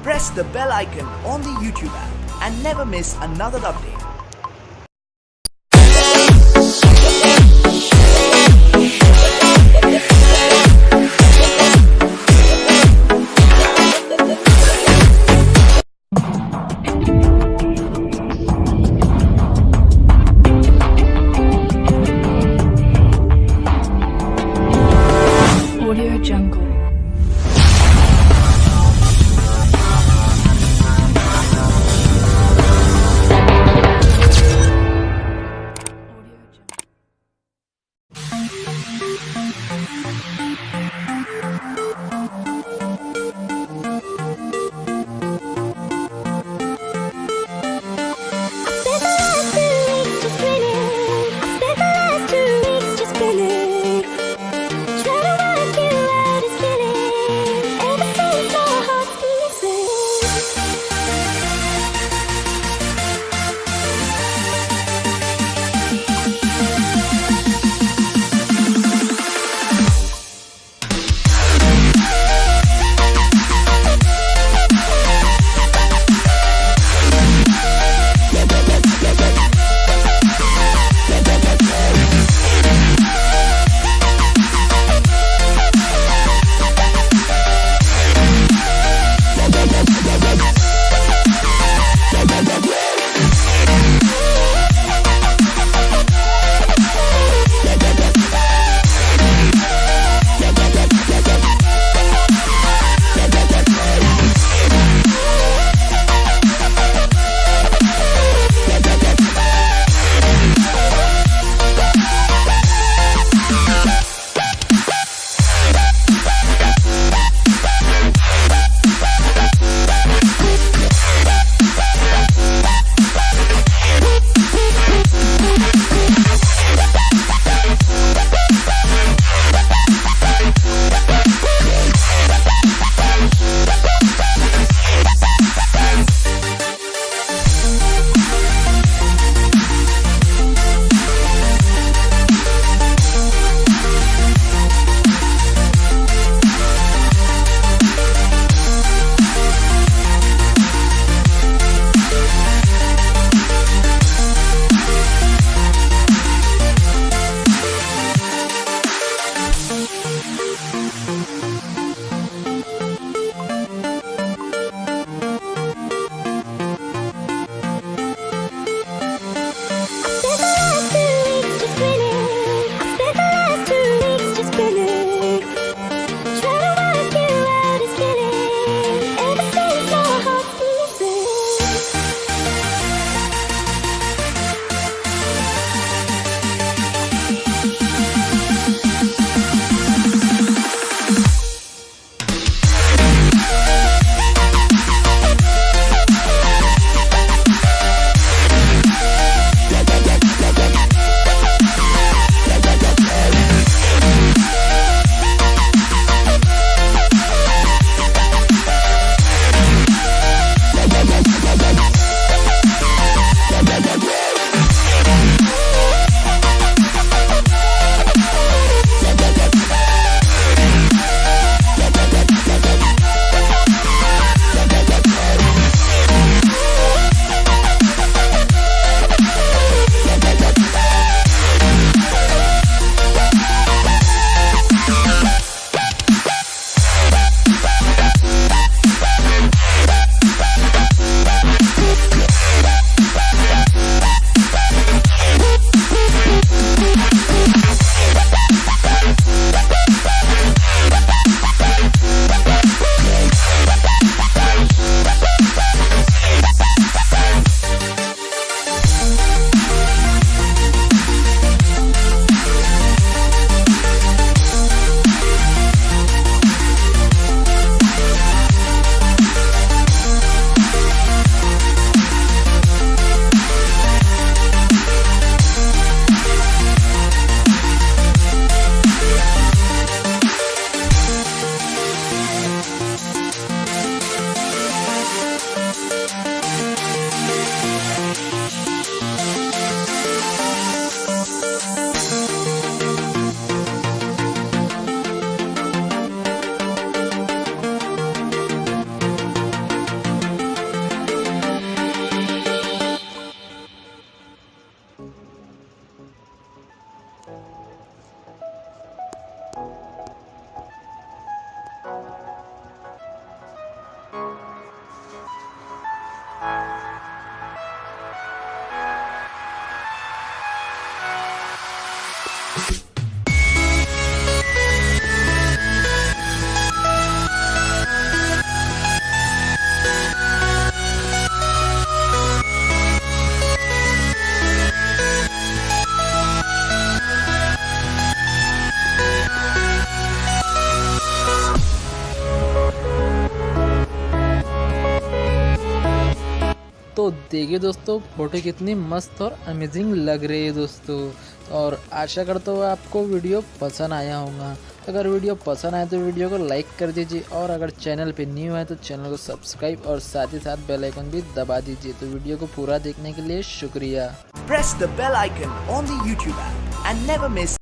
press the bell icon on the YouTube app and never miss another update. Audio Jungle. तो देखिए दोस्तों, photo कितनी मस्त और अमेजिंग लग रही है दोस्तों। और आशा करता हूँ आपको वीडियो पसंद आया होगा। अगर वीडियो पसंद आए तो वीडियो को लाइक कर दीजिए, और अगर चैनल पे न्यू है तो चैनल को सब्सक्राइब और साथ ही साथ बेल आइकन भी दबा दीजिए। तो वीडियो को पूरा देखने के लिए शुक्रिया। Press the bell icon on the YouTube app and never miss